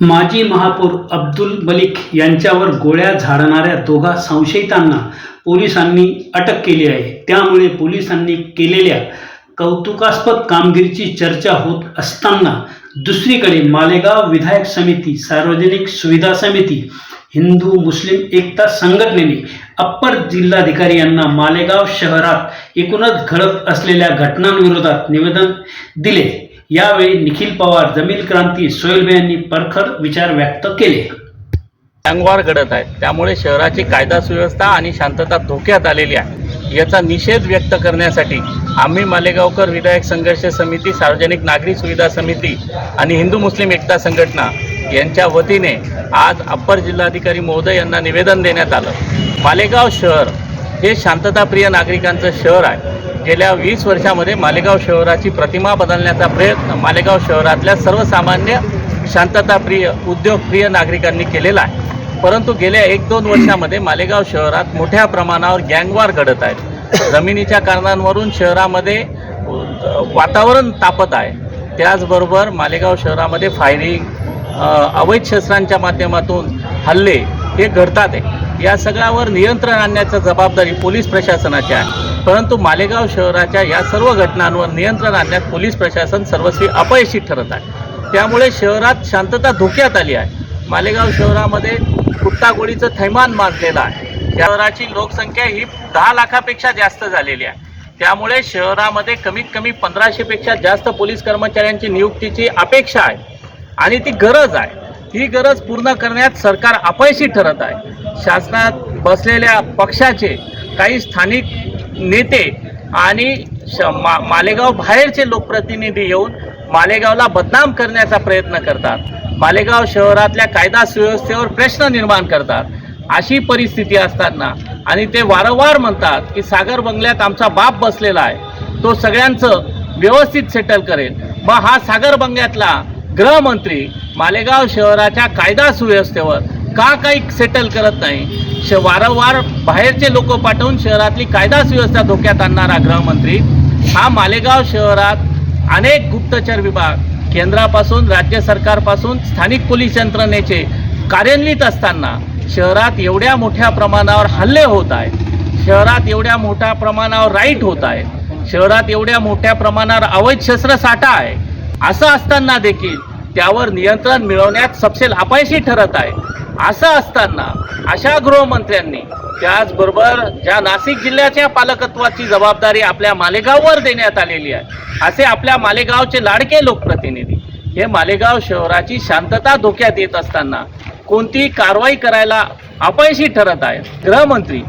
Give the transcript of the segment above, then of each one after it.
माजी महापौर अब्दुल मलिक यांच्यावर गोळ्या झाडणाऱ्या दोघा संशयितांना पोलिसांनी अटक केली आहे. त्यामुळे पोलिसांनी केलेल्या कौतुकास्पद कामगिरीची चर्चा होत असताना दुसरीकडे मालेगाव विधायक समिती, सार्वजनिक सुविधा समिती, हिंदू मुस्लिम एकता संघटनेने अप्पर जिल्हाधिकारी यांना मालेगाव शहरात एकूणच घडत असलेल्या घटनांविरोधात निवेदन दिले. यावेळी निखिल पवार, जमील क्रांती, सोहेल यांनी परखड विचार व्यक्त केले. गँगवॉर घडत आहे, त्यामुळे शहराची कायदा सुव्यवस्था आणि शांतता धोक्यात आलेली आहे. याचा निषेध व्यक्त करण्यासाठी आम्ही मालेगावकर विधायक संघर्ष समिती, सार्वजनिक नागरी सुविधा समिती आणि हिंदू मुस्लिम एकता संघटना यांच्या वतीने आज अप्पर जिल्हाधिकारी महोदय यांना निवेदन देण्यात आलं. मालेगाव शहर हे शांतताप्रिय नागरिकांचं शहर आहे. गेल्या 20 वर्षामध्ये मालेगाव शहराची प्रतिमा बदलण्याचा प्रयत्न मालेगाव शहरातल्या सर्वसामान्य शांतताप्रिय, उद्योगप्रिय नागरिकांनी केलेला आहे. परंतु गेल्या 1-2 वर्षामध्ये मालेगाव शहरात मोठ्या प्रमाणावर गँगवॉर घडत आहेत. जमिनीच्या कारणांवरून शहरामध्ये वातावरण तापत आहे. त्याचबरोबर मालेगाव शहरामध्ये फायरिंग, अवैध शस्त्रांच्या माध्यमातून हल्ले हे घडतात आहे. या सगळ्यावर नियंत्रण आणण्याची जबाबदारी पोलीस प्रशासनाची आहे. परंतु मालेगाव शहराच्या या सर्व घटनांवर नियंत्रण आणण्यात पोलीस प्रशासन सर्वस्वी अपयशी ठरत आहे. त्यामुळे शहरात शांतता धोक्यात आली आहे. मालेगाव शहरामध्ये गुट्टागोळीचं थैमान माजलेलं आहे. शहराची लोकसंख्या ही 10 लाखापेक्षा जास्त झालेली आहे. त्यामुळे शहरामध्ये कमीत कमी 1500पेक्षा जास्त पोलीस कर्मचाऱ्यांची नियुक्तीची अपेक्षा आहे आणि ती गरज आहे. ही गरज पूर्ण करण्यात सरकार अपयशी ठरत आहे. शासनात बसलेल्या पक्षाचे काही स्थानिक नेते आणि मालेगाव बाहेरचे लोकप्रतिनिधी येऊन मालेगावला बदनाम करण्याचा प्रयत्न करतात. मालेगाव शहरातल्या कायदा सुव्यवस्थेवर प्रश्न निर्माण करतात. अशी परिस्थिती असताना आणि ते वारंवार म्हणतात की सागर बंगल्यात आमचा बाप बसलेला आहे, तो सगळ्यांचं व्यवस्थित सेटल करेल. मग हा सागर बंगल्यातला गृहमंत्री मालेगाव शहराच्या कायदा सुव्यवस्थेवर का काही सेटल करत नाही? वारंवार बाहेरचे लोक पाठवून शहरातली कायदा सुव्यवस्था धोक्यात आणणारा गृहमंत्री हा मालेगाव शहरात अनेक गुप्तचर विभाग, केंद्रापासून राज्य सरकारपासून स्थानिक पोलीस यंत्रणेचे कार्यान्वित असताना शहरात एवढ्या मोठ्या प्रमाणावर हल्ले होत आहेत, शहरात एवढ्या मोठ्या प्रमाणावर राईट होत आहे, शहरात एवढ्या मोठ्या प्रमाणावर अवैध शस्त्रसाठा आहे, असं असताना देखील त्यावर नियंत्रण मिळवण्यात सपशेल अपयशी ठरत आहे. असं असताना अशा गृहमंत्र्यांनी त्याचबरोबर ज्या नाशिक जिल्ह्याच्या पालकत्वाची जबाबदारी आपल्या मालेगाववर देण्यात आलेली आहे, असे आपल्या मालेगावचे लाडके लोकप्रतिनिधी हे मालेगाव शहराची शांतता धोक्यात येत असताना कोणतीही कारवाई करायला अपयशी ठरत आहेत. गृहमंत्री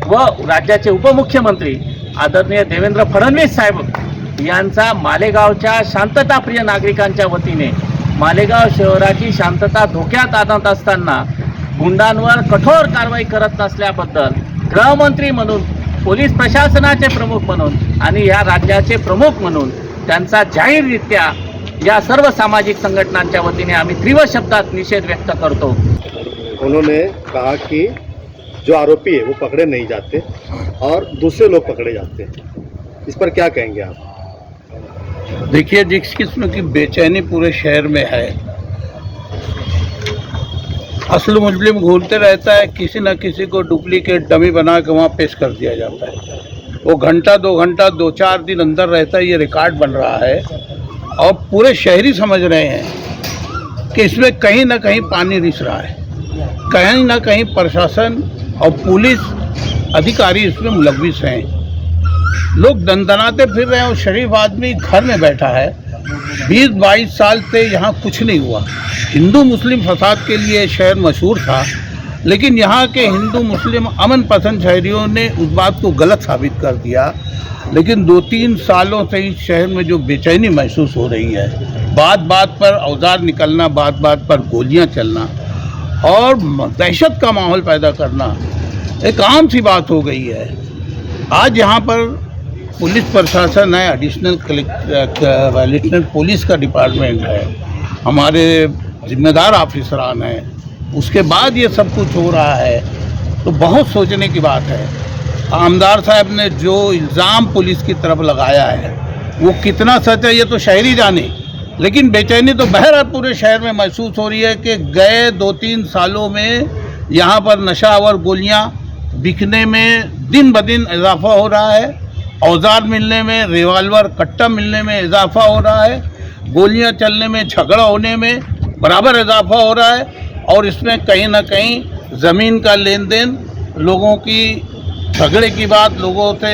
व राज्याचे उपमुख्यमंत्री आदरणीय देवेंद्र फडणवीस साहेब यांचा मालेगावच्या शांतताप्रिय नागरिकांच्या वतीने मालेगाव शहराची शांतता धोक्यात आणत असताना गुंडांवर कठोर कारवाई करत नसल्याबद्दल गृहमंत्री म्हणून, पोलीस प्रशासनाचे प्रमुख म्हणून आणि या राज्याचे प्रमुख म्हणून त्यांचा जाहीररित्या या सर्व सामाजिक संघटनांच्या वतीने आम्ही तीव्र शब्दात निषेध व्यक्त करतो. उन्होंने कहा कि जो आरोपी है वो पकड़े नहीं जाते और दूसरे लोग पकड़े जाते हैं. इस पर क्या कहेंगे आप? देखिए, जिस किस्म की बेचैनी पूरे शहर में है, असल मुस्लिम घूमते रहता है, किसी न किसी को डुप्लीकेट डमी बना के वहाँ पेश कर दिया जाता है. वो घंटा 2 घंटा 2-4 दिन अंदर रहता है, ये रिकॉर्ड बन रहा है और पूरे शहरी समझ रहे हैं कि इसमें कहीं ना कहीं पानी रिस रहा है, कहीं ना कहीं प्रशासन और पुलिस अधिकारी इसमें मुलविस हैं. लोग दंदनाते फिर रहे हैं और शरीफ आदमी घर में बैठा है. 20-22 साल से यहाँ कुछ नहीं हुआ. हिंदू मुस्लिम फसाद के लिए शहर मशहूर था, लेकिन यहाँ के हिंदू मुस्लिम अमन पसंद शहरियों ने उस बात को गलत साबित कर दिया. लेकिन 2-3 सालों से इस शहर में जो बेचैनी महसूस हो रही है, बात बात पर औजार निकलना, बात बात पर गोलियाँ चलना और दहशत का माहौल पैदा करना एक आम सी बात हो गई है. आज यहाँ पर पुलिस प्रशासन है, एडिशनल पुलिस का डिपार्टमेंट है, हमारे जिम्मेदार ऑफिसरान हैं, उसके बाद ये सब कुछ हो रहा है तो बहुत सोचने की बात है. आमदार साहब ने जो इल्ज़ाम पुलिस की तरफ लगाया है वो कितना सच है ये तो शहरी जाने. लेकिन बेचैनी तो बहरहाल पूरे शहर में महसूस हो रही है कि गए 2-3 सालों में यहाँ पर नशा और गोलियाँ बिकने में दिन ब दिन इजाफा हो रहा है, औजार मिलने में, रिवाल्वर कट्टा मिलने में इजाफा हो रहा है, गोलियाँ चलने में, झगड़ा होने में बराबर इजाफा हो रहा है, और इसमें कहीं ना कहीं ज़मीन का लेन देन, लोगों की झगड़े की बात, लोगों से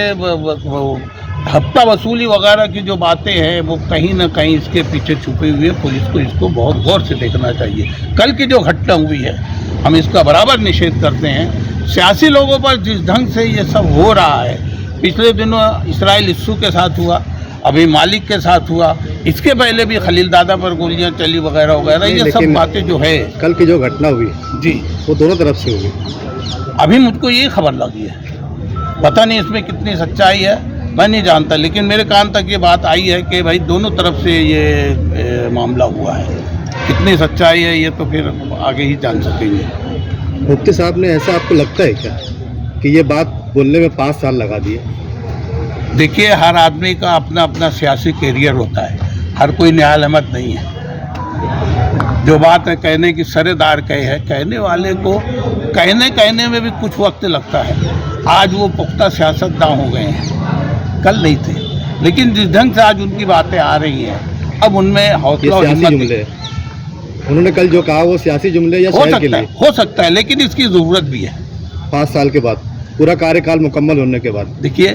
हफ्ता वसूली वगैरह की जो बातें हैं वो कहीं ना कहीं इसके पीछे छुपी हुई है। पुलिस को इसको बहुत गौर से देखना चाहिए। कल की जो घटना हुई है हम इसका बराबर निषेध करते हैं। सियासी लोगों पर जिस ढंग से ये सब हो रहा है, पिछले दिनों इसराइल इस्सू के साथ हुआ, अभी मालिक के साथ हुआ, इसके पहले भी खलील दादा पर गोलियां चली वगैरह वगैरह, ये सब बातें जो है कल की जो घटना हुई जी वो दोनों तरफ से हुई। अभी मुझको ये खबर लगी है, पता नहीं इसमें कितनी सच्चाई है, मैं नहीं जानता, लेकिन मेरे कान तक ये बात आई है कि भाई दोनों तरफ से ये मामला हुआ है। कितनी सच्चाई है ये तो फिर आगे ही जान सकेंगे। मुफ्ती साहब ने ऐसा आपको लगता है क्या कि ये बात बोलने में 5 साल लगा दिए? देखिए, हर आदमी का अपना अपना सियासी कैरियर होता है, हर कोई न्याय अहमद नहीं है। जो बात है कहने की सरेदार कहे है, कहने वाले को कहने में भी कुछ वक्त लगता है। आज वो पुख्ता सियासतदां हो गए हैं, कल नहीं थे, लेकिन जिस ढंग से आज उनकी बातें आ रही हैं, अब उनमें हौसला और हिम्मत जुमले उन्होंने कल जो कहा वो सियासी जुमले या शहर के लिए हो सकता है, लेकिन इसकी ज़रूरत भी है। 5 साल के बाद, पूरा कार्यकाल मुकम्मल होने के बाद। देखिए,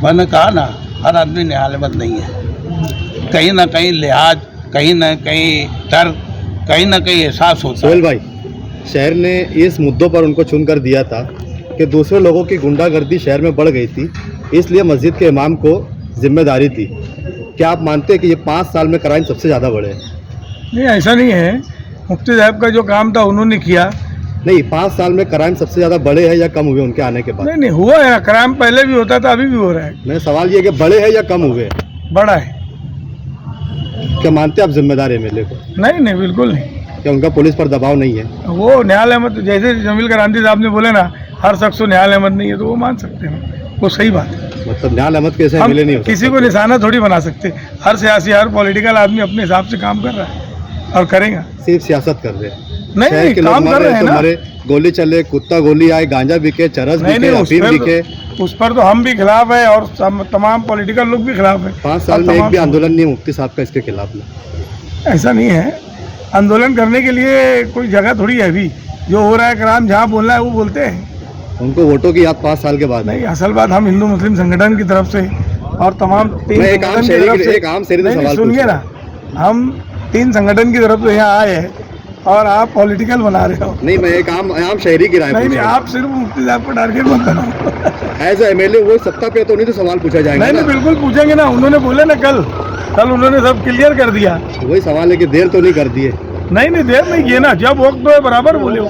मैंने कहा ना, हर आदमी न्यायालयमंद नहीं है। कहीं ना कहीं लिहाज, कहीं ना कहीं डर, कहीं ना कहीं एहसास होता है। सोहेल भाई, शहर ने इस मुद्दों पर उनको चुन कर दिया था कि दूसरे लोगों की गुंडागर्दी शहर में बढ़ गई थी, इसलिए मस्जिद के इमाम को जिम्मेदारी थी। क्या आप मानते हैं कि ये 5 साल में क्राइम सबसे ज़्यादा बढ़े हैं? नहीं, ऐसा नहीं है। मुफ्ती साहब का जो काम था उन्होंने किया। नहीं, 5 साल में क्राइम सबसे ज़्यादा बढ़े हैं या कम हुए उनके आने के बाद? नहीं, हुआ है, क्राइम पहले भी होता था, अभी भी हो रहा है। मेरा सवाल ये है कि बढ़े हैं या कम हुए? बड़ा है। क्या मानते हैं आप जिम्मेदार एमएलए को? नहीं, बिल्कुल नहीं। क्या उनका पुलिस पर दबाव नहीं है? वो न्यायालय मत, जैसे जमील करांती साहब ने बोले ना, हर शख्स को न्यायालय मत नहीं है, तो वो मान सकते हैं, वो सही बात है। मतलब न्याय अहमद कैसे हम एमएलए नहीं हो सकता? किसी को निशाना थोड़ी बना सकते। हर सियासी, हर पॉलिटिकल आदमी अपने हिसाब से काम कर रहा है और करेगा। सिर्फ सियासत कर रहे हैं, नहीं, शहर के लोग काम मर कर रहे रहे हैं हैं तो ना। मरे, गोली चले, कुत्ता गोली आए, गांजा बिके, चरस बिके, अफीम बिके। उस पर तो हम भी खिलाफ है और तमाम पॉलिटिकल लोग भी खिलाफ है। 5 साल में एक भी आंदोलन नहीं मुफ्ती साहब का इसके खिलाफ में? ऐसा नहीं है। आंदोलन करने के लिए कोई जगह थोड़ी है। अभी जो हो रहा है क्राइम, जहाँ बोलना है वो बोलते हैं। उनको वोटों की याद 5 साल के बाद नहीं, असल बात हम हिंदू मुस्लिम संगठन की तरफ से और तमाम 3 मैं एक आम शहरी से सवाल सुनिए ना, हम 3 संगठन की तरफ से यहाँ आए हैं और आप पॉलिटिकल बना रहे हो। नहीं, मैं एक आम शहरी की राय नहीं, आप सिर्फ मुफ्ती साहब को टारगेट मत बनाओ। एज एमएलए वो सत्ता पे तो नहीं, तो सवाल पूछा जाएगा। नहीं, बिल्कुल पूछेंगे ना। उन्होंने बोले ना, कल उन्होंने सब क्लियर कर दिया। वही सवाल है कि देर तो नहीं कर दिए? नहीं, देर नहीं किए ना, जब वक्त तो बराबर बोले हो।